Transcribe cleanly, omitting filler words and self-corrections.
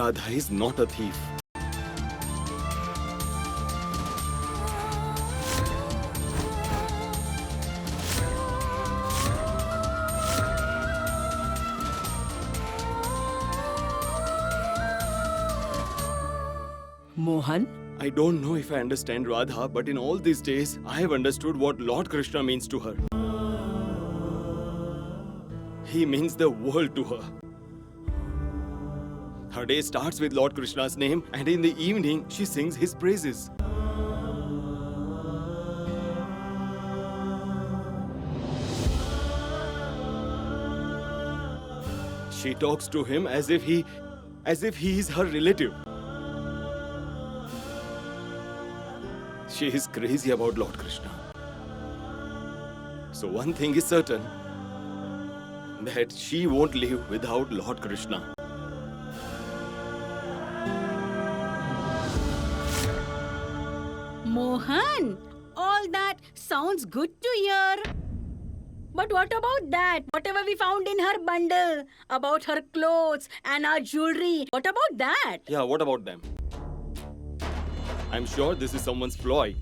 Radha is not a thief. Mohan? I don't know if I understand Radha, but in all these days, I have understood what Lord Krishna means to her. He means the world to her. Her day starts with Lord Krishna's name, and in the evening, she sings his praises. She talks to him as if he is her relative. She is crazy about Lord Krishna. So one thing is certain, that she won't live without Lord Krishna. Mohan, all that sounds good to hear. But what about that? Whatever we found in her bundle, about her clothes and our jewelry, what about that? Yeah, what about them? I'm sure this is someone's ploy